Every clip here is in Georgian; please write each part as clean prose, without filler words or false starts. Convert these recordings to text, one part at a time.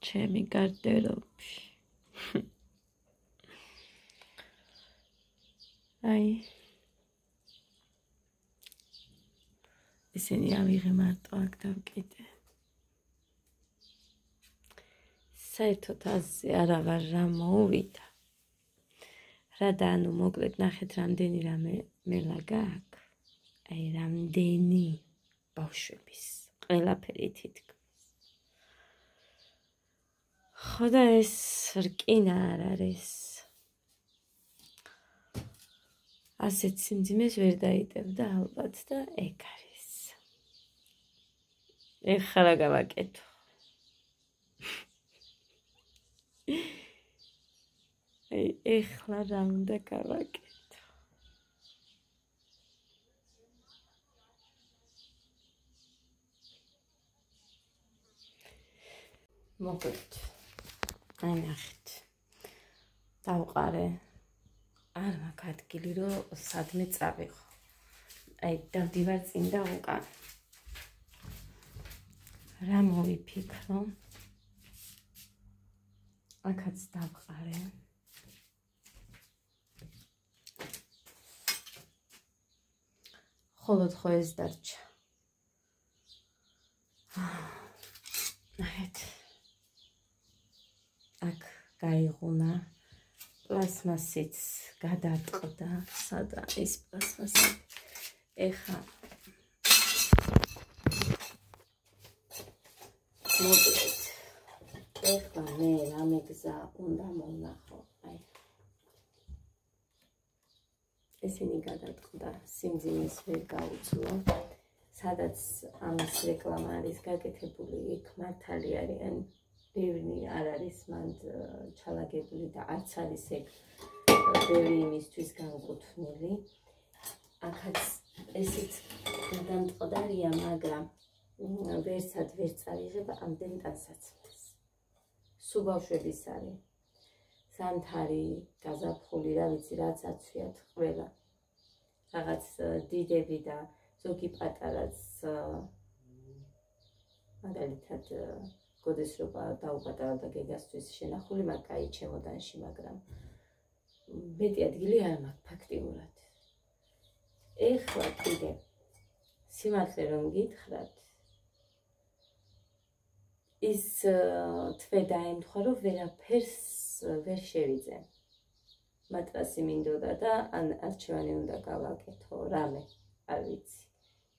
ჩემი გარდერობში. აი ისინი ავიღე მარტო აქ დავკიდე. საერთოდ აზზე არავარ რა მოუვიდა. რა და ანუ მოკლედ ნახეთ რამდენი რამე მელა გაქვს. აი რამდენი ბავშვების ყველაფერი თითქმის. ხო და ეს რკინა არ არის. ასეთ სიმძიმეს ვერ დაიტევდა ალბათ და ეგ არის. ეხლა რა გავაკეთო? ეხლა რა უნდა გავაკეთო? მოკლედ აი ნახეთ. დავყარე. არ მაქვს ადგილი რომ სადმე წავიღო. აი დავდივარ წინ და უკან. რა მოვიფიქრო? აქაც დავყარე. ხოლოდ ხო ეს დარჩა. ნახეთ. აქ გაიღუნა. პლასმასიც გადაწყდა. სადა ის პლასმასი? ეხა მოკლედ. ეხლა მე რამე გზა უნდა მონახო. აი ესენი გადაწყდა. სიმძიმეს ვერ გაუძლო. სადაც ამის რეკლამა არის გაკეთებული, იქ მართალი არიან. ბევრი არ არის მანდ ჩალაგებული და არც არის ეგ ბევრი იმისთვის განკუთვნილი. აქაც ესეც გადამწყდარია, მაგრამ ვერსად ვერ წავიღებ ამდენ ტანსაცმელს. სულ ბავშვების არის. ზამთარი, გაზაფხული, რა ვიცი, რაც აცვიათ ყველა. რაღაც დიდები და ზოგი პატარაც მაგალითად გოდეს რომ დაუპატარავდა გეგასთვის შენახული მაქვს აი ჩემოდანში, მაგრამ მეტი ადგილი არ მაქვს ფაქტიურად. ეხლა კიდე სიმართლე რომ გითხრათ, ის თვე დაემთხვა რომ ვერაფერს ვერ შევიძე. მატრასი მინდოდა და ან არჩევანი უნდა გავაკეთო, რამე არ ვიცი,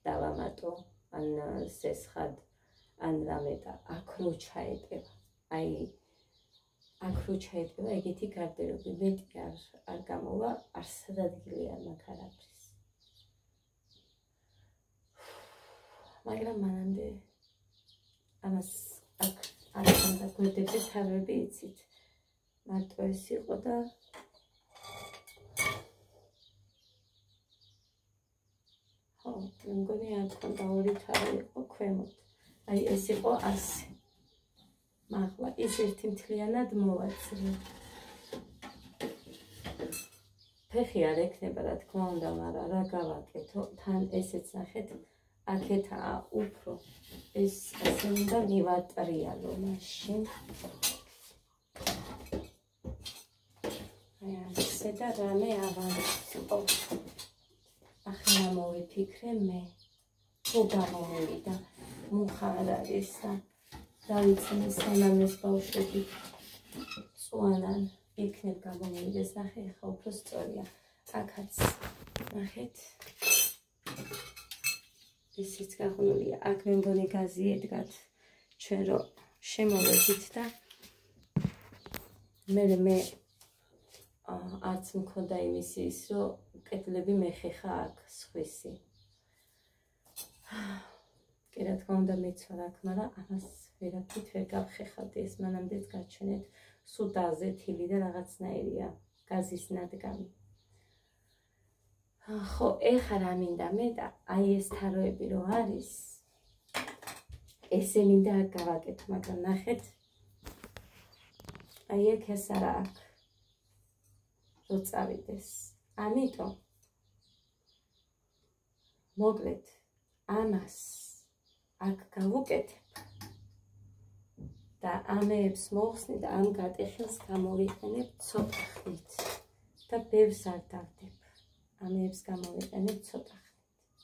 დავამატო, ან სესხად, ან რამე და აქ რო ჩაეტევა. აი აქ რო ჩაეტევა ეგეთი გარდერობი, მეტი არ გამოვა, არსად ადგილი არ მაქვს არაფრის. მაგრამ მანამდე ამას აქ არასდროს დაგვერდები თავები იცით. მარტო ეს იყო და ხო, მე მგონი არ თქონდა ორი თავი იყო ქვემოთ. აი ეს იყო 100. მაღლა ის ერთი მთლიანად მოვაწრე. ფეხი არ ექნება რა თქმა უნდა, მაგრამ რა გავაკეთო? თან ესეც ნახეთ, აქეთაა უფრო ეს ასე უნდა მივატრიალო მაშინ. აი ასე და რამე ავანწყო. ახლა მოვიფიქრე მე. თუ გამომივიდა მუხა არ არის და რა ვიცი სანამ ეს ბავშვები წვანან იქნებ გამომივიდეს. ნახე ხა უფრო სწორია. აქაც ნახეთ. ისიც გახუნულია. აქ მე მგონი გაზი ედგათ ჩვენ რომ შემოვედით და მე არც მქონდა იმის ის რომ კედლები მეხეხა აქ სხვისი. კი რა თქმა უნდა მეცვალა აქ, მაგრამ ამას ვერაფრით ვერ გავხეხავდი. ეს მანამდეც გაჩვენეთ სულ დაზეთილი და რაღაცნაირია გაზის ნადგამი. ხო, ეხლა რა მინდა მე და აი ეს თაროები რო არის, ესე მინდა გავაკეთო, მაგრამ ნახეთ, აი ეგ ეს არა აქვს, რო წავიდეს. ამიტომ მოკლედ ამას აქ გავუკეთებ და ამებს მოხსნით და ამ გატეხილს გამოვიყენებ ცოტა ხნით და ბევრს არ დავდებ. ამებს გამოვიყენებ ცოტა ხნით.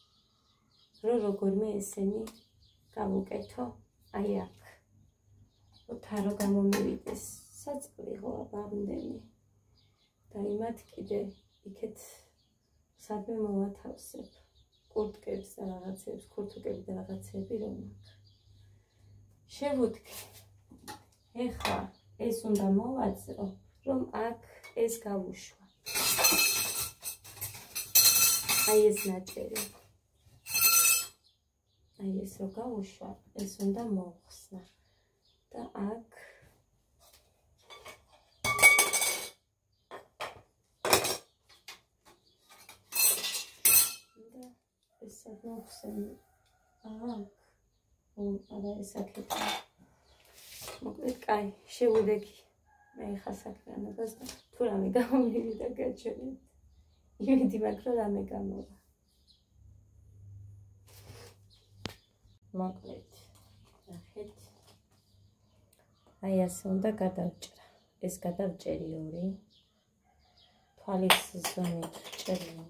Როგორმე ესენი გავუკეთო აი აქ. თარო გამომივიდეს საწყლიღო აბამდენი. და იმათ კიდე იქეთ სადმე მოვათავსებ. კურტკებს და რაღაცებს, ქურთუკები და რაღაცები რომ აქ. შევუდგე. ეხლა ეს უნდა მოვაძრო, რომ აქ ეს გავუშვა. აი ეს ნაჭერი. აი ეს რო გავუშვა, ეს უნდა მოხსნა. და აქ ეს მოხსნი. აქ არა ეს აქეთ. მოკლედ, კაი, შევუდეგი. მე ხა საქმიანობას და თუ რამე გამომივიდა გაჩვენეთ. იმედი მაქვს რომ რამე გამოვა. მოკლედ, ნახეთ. აი ასე უნდა გადავჭრა. ეს გადავჭერი 2. თვალის ზომით ჭრილი.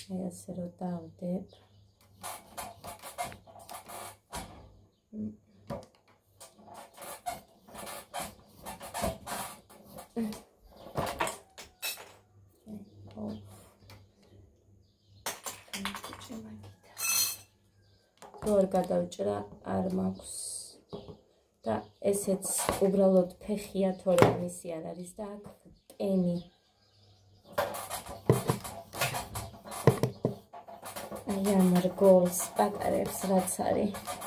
აი ასე რომ დავდებ. როგორ გადავჭრა არ მაქვს და ესეც უბრალოდ ფეხია თორე მისი არ არის და აქ ტენი აი ამ რგოლს პატარებს რაც არის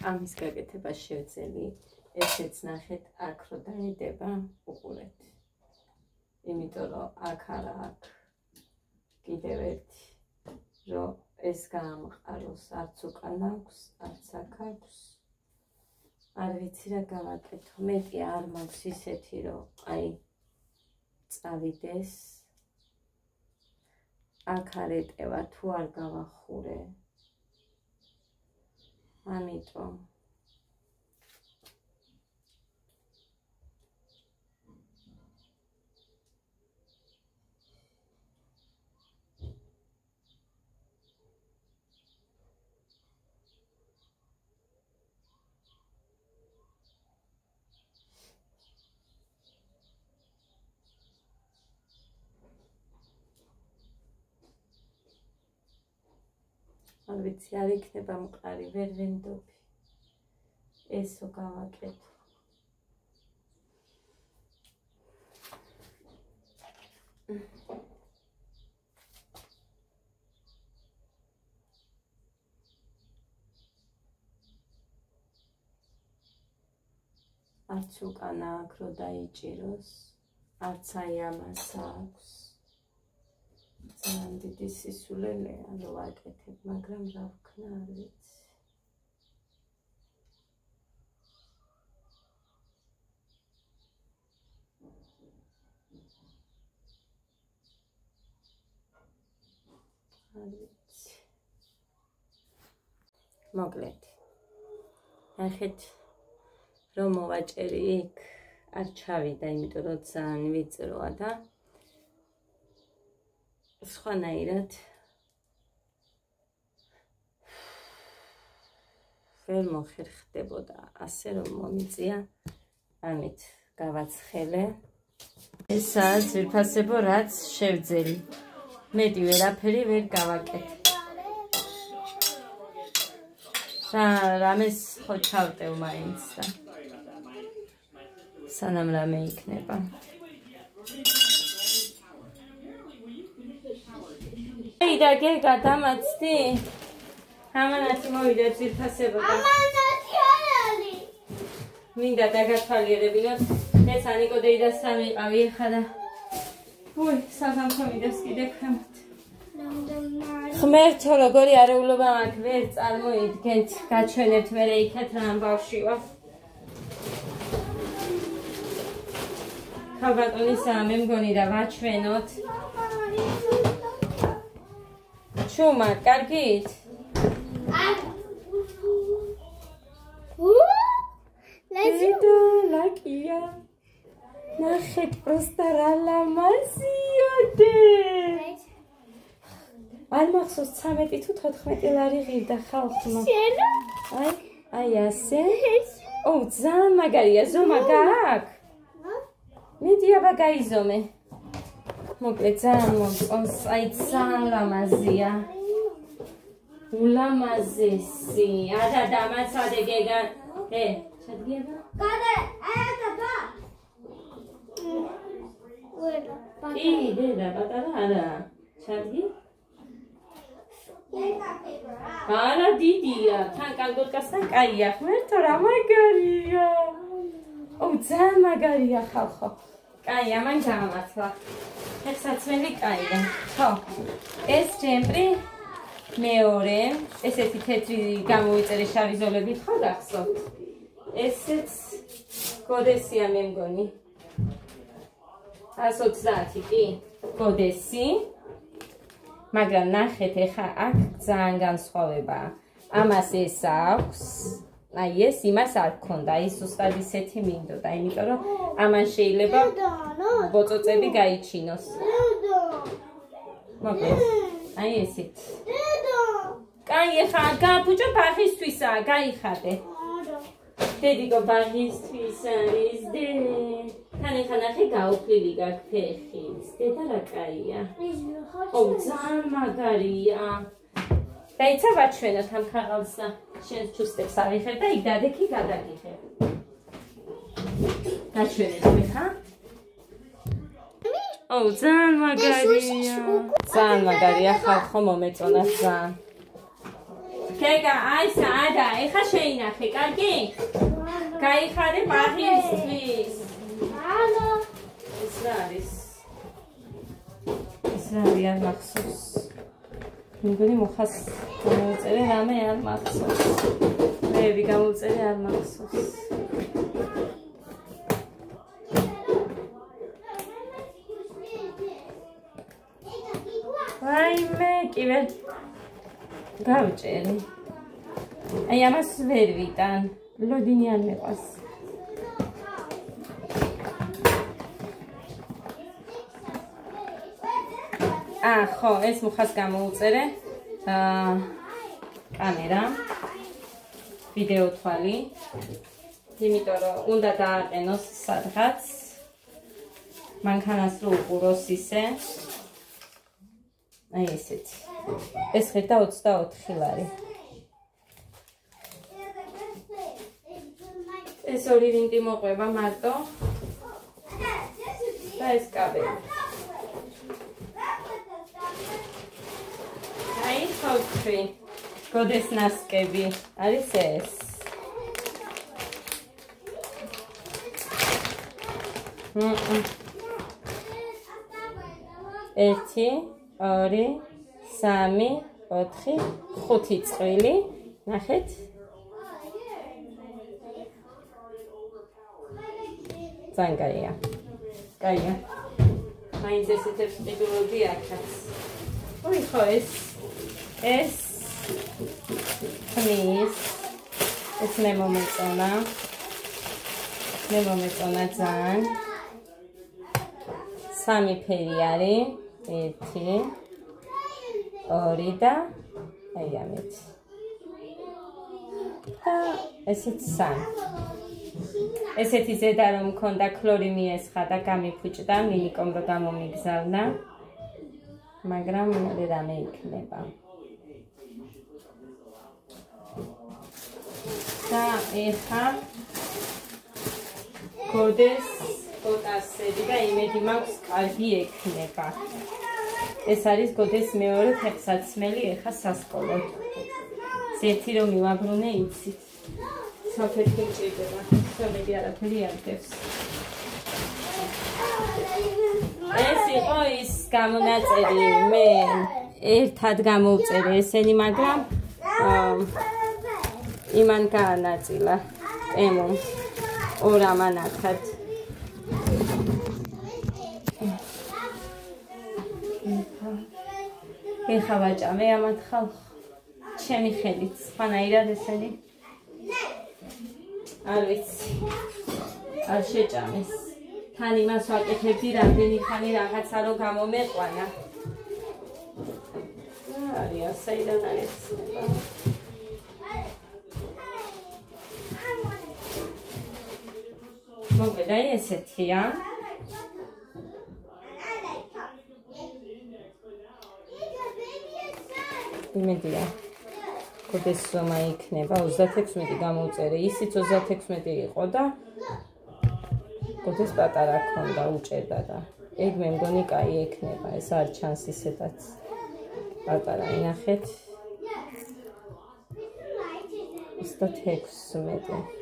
ამის გაკეთება შევძელი ესეც ნახეთ აქ რო დაიდება უყურეთ იმიტომ რომ აქ არა აქ კიდევ ერთი რომ ეს გაამყაროს არც უკან აქვს არც აქ აქვს არ ვიცი რა გავაკეთო მეტი არ მაქვს ისეთი რომ აი წავიდეს აქ არ ეტევა თუ არ გავახურე ამიტომ არ ვიცი არ იქნება მყარი ვერ ვენდობი ესო გავაკეთო არც უკან აქ რო დაიჭიროს არც აი ამას აქვს ძალიან დიდი სისულელეა რომ ვაკეთებ მაგრამ რა ვქნა არ ვიცი მოკლედ ნახეთ რომ მოვაჭერი იქ არ ჩავიდა იმიტომ რომ ძალიან ვიწროა და სხვანაირად ვერ მოხერხდებოდა ასე რომ მომიწია ამით გავაცხელე ესაა ძვირფასებო რაც შევძელი მეტი ვერაფერი ვერ გავაკეთე რამეს ხო ჩავტევ მაინც და სანამ რამე იქნება და გეგა დამაცდი ამანათი მოვიდა ძვირფასებო და ამანათი არ არის მინდა დაგათვალიერებინოთ ეს ანიკო დეიდას სამი ყავი ეხა და უი საგამხომიდას კიდე ქვემოთ ღმერთო როგორი არეულობა მაქვს ვერ წარმოიდგენთ გაჩვენებთ მერე იქეთ რა ამბავში ვარ ქალბატონისაა მე მგონი და ვაჩვენოთ ჩუმა კარგით ლეზიდო ლაკია ნახეთ პროსტა რა ლამაზიოდე არ მახსოვს 13 თუ 14 ლარი ღირდა ხალხმა აი ასე ო ძალიან მაგარია ზომა გააქვს მიდი აბა გაიზომე მოკლედ ძალიან მომწონს აი ძალიან ლამაზია ულამაზესი ადა დამაცადე გეგა ჩადგება გადა ააკაბა ი დედა პატარა არა ჩადგი არა დიდია თან კალგოტკასთან კაია ღმერთო რა მაგარია ო ძალიან მაგარია ხალხო კაი ამან გამართლა ხესაცმელი კაია ხო ეს ჯემპრი მეორე ესეთი თეთრი გამოვიწერე შავი ზოლებით ხო გახსოვთ ესეც გოდესია მე მგონი 130 კი გოდესი მაგრამ ნახეთ ეხა აქ ძალიან განსხვავებაა ამას ეს აქვს აი ეს იმას არ გქონდა ის უბრალოდ ისეთი მინდოდა იმიტომ რომ ამან შეიძლება ბოწოწები გაიჩინოს მოკლედ აი ესეთ კაი ეხა გაფუჭო ბაღისთვისაა გაიხადე დედიკო ბაღისთვის არის დე თან ეხა ნახე გაუფლილი გაქვს ფეხიც დედა რა კაია ო ძალიან მაგარია დაიცა ვაჩვენოთ ამ ხაღალს და შენს ჩუსტებს ავიხებ და იქ დადექი გადაგიხებ გაჩვენეთ ხა ო ძალიან მაგარია ძალიან მაგარია ხალხო მომეწონა ძალიან გეგა აისა ადა ეხა შეინახე კარგი გაიხადე ბაღისთვის ალო ეს რა არის არ მახსოვს მეგონი მოხას გამოუწერე რამე არ მახსოვს მეები გამოუწერე არ მახსოვს ვაიმე კივე გავჭერი აი ამას ვერ ვიტან ლოდინი არ მეყვას ხო ეს მუხას გამოუწერე კამერა ვიდეო თვალი იმიტომ რომ უნდა დააყენოს სადღაც მანქანას რო უყუროს ისე აი ესეთი ეს ხერდა 24 ლარი ეს ორი ვინტი მოყვება მარტო და ეს კაბელი აი ხოთრი გოდეს ნასკები არის ეს ერთი ორი სამი 4 5 წვილი ნახეთ ძალიან კაია კაია მაინც ესეთი ტიპოლოგი აქვს ოი ხო ეს ხმის ეს მე მომეწონა ძალიან სამი ფერი არის ერთი ორი და აი ამით ესეც 3. ესეთი ზედა რომ მქონდა ქლორი მიესხა და გამიფუჭდა, მინიკომ რო გამომიგზავნა. მაგრამ რამე იქნება. და ეხა გოდეს პოტასები და იმედი მაქვს კარგი ექნება. ეს არის გოდეს მეორე ფეხსაცმელი ეხა სასკოლოდ. ზეთი რომ მივაბრუნე იცით. საფეთქი მჭირდება. შემედი არაფერი არ დევს. ეს იყო ის გამონაწერი მე ერთად გამოვწერე ესენი, მაგრამ იმან გაანაწილა ემომ ორ ამანათად. ეხა ვაჭამე ამათ ხალხ ჩემი ხელით სხვანაირად ესენი არ ვიცი არ შეჭამეს. თან იმას ვაკეთებდი რამდენი ხანი რაღაცა რო გამომეყვანა. არის საიდან არის მოგედა ესეთია. იმედია გოდეს ზომა იქნება 36 გამოვწერე. ისიც 36 იყო და გოდეს პატარა ქონდა უჭერდა და ეგ მე მგონი კაი ექნება. ეს არ ჩანს ისედაც პატარა. ინახეთ 36.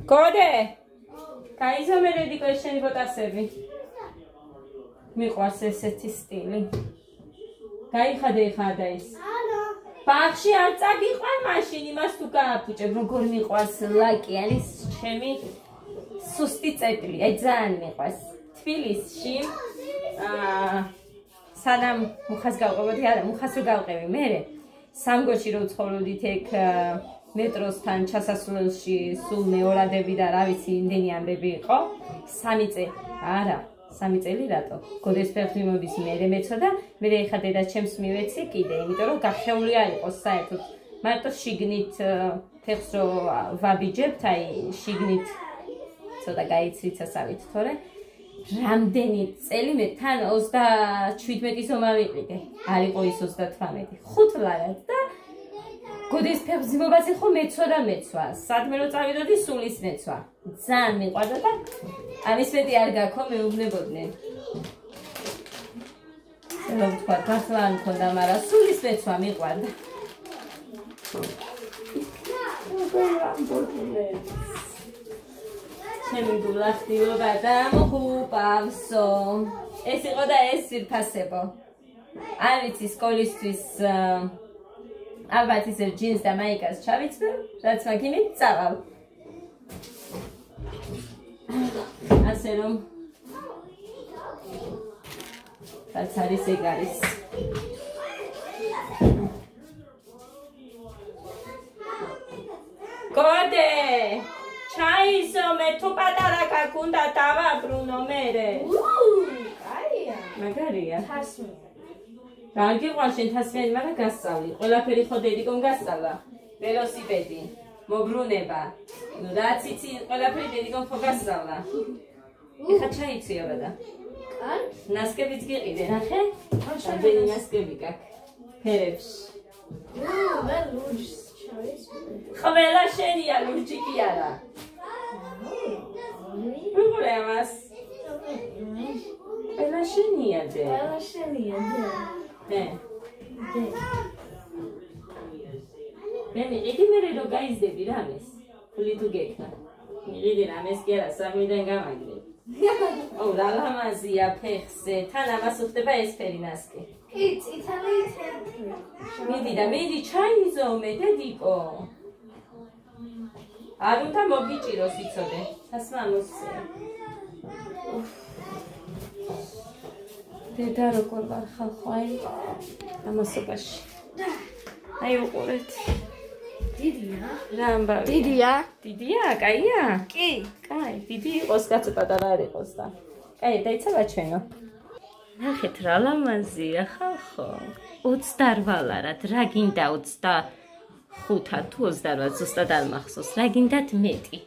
გოდე გაიზომერედი შენი პოტასები. მიყვარს ესეთი სტილი. გაიხადე ხადა ის. ბაღში არ წაგიყვან მაშინ იმას თუ გააფუჭებ როგორ მიყვარს ლაკი არის ჩემი სუსტი წერტილი. აი ძალიან მიყვარს. თბილისში სანამ მუხას გავყევოდი, არა მუხას რო გავყევი მე სამგოში რო ცხოვრობდით ეგ მეტროსთან ჩასასვლელში სულ მეორადები და რა ვიცი იმდენი ამბები იყო 3 წელი. არა 3 წელი რატო? გოდეს ფეხმიმობის მერე მეცოდა, მე ეხა დედას ჩემს მივეცი კიდე, იმიტომ რომ გახეული არ იყოს საერთოდ. მარტო შიგნით ფეხს რო ვაბიჯებთ, აი შიგნით ცოტა გაიცრიცასავით, თორე რამდენი წელი მე თან 37 ზომა ვიყიდე. არ იყო ის 38. 5 ლარად და გოდეს ფეხმიმობაზე ხო მეცვა. სადმე რო წავიდოდი სულის მეცვა. ძალიან მიყვარდა და ამის მეტი არ გაქო მეუბნებოდნენ. რომ თქვა გასვლა არ მქონდა, მაგრამ სულის მეცვა მიყვარდა. ჩემი გულახდილობა და მოხუპავსო. ეს იყო და ეს ვირფასებო. არ ვიცი სკოლისთვის ალბათ ისე ჯინს და მაიკას ჩავიცვე, რაც მაგინით წავალ. ასე რომ რაც არის ეგ არის. გოდე ჩაიზომე თუ პატარა გაკუნდა დავაბრუნო მერე. კაია. მაგარია. თასმი. რა გიყვარ შენ თასმიანი, მაგრამ გასწავლი. ყველაფერი ხო დედიკომ გასწავლა. ველოსიპედი, მობრუნება. ნუ რაც იცი, ყველაფერი დედიკომ ხო გასწავლა. ეხა ჩაიციობა და. კარგი. ნასკებიც გიყიდე, ნახე? რამდენი ნასკები გაქვს ფერებში. და ლურჯს ჩაიცვი. ყველა შენია, ლურჯი კი არა. როგორ ამას? ყველა შენია დე. ყველა შენია დე. მე მიqidi მე რო გაიზდები რამეს ფული თუ გექნა მიqidi რამეს კი არა სამიდან გამაგრე ო რა ლამაზია ფეხზე თან ამას უხდება ესფერი ნასკი კი წითელი თეთრი მიდი და მიდი ჩაიზომე დედიკო არ უნდა მოგიჭიროს იცოდე სასმამოსზე დედა როგორ ვარ ხალხო აი ამასობაში აი უყურეთ დიდია რა ამბავი დიდია დიდია კაია კი კაი დიდი იყოს კაცო პატარა არ იყოს და კაი დაიცალა ჩვენო ნახეთ რა ლამაზია ხალხო 28 ლარად რა გინდა 5 თუ 28 ზუსტად არ მახსოვს. რა გინდათ მეტი?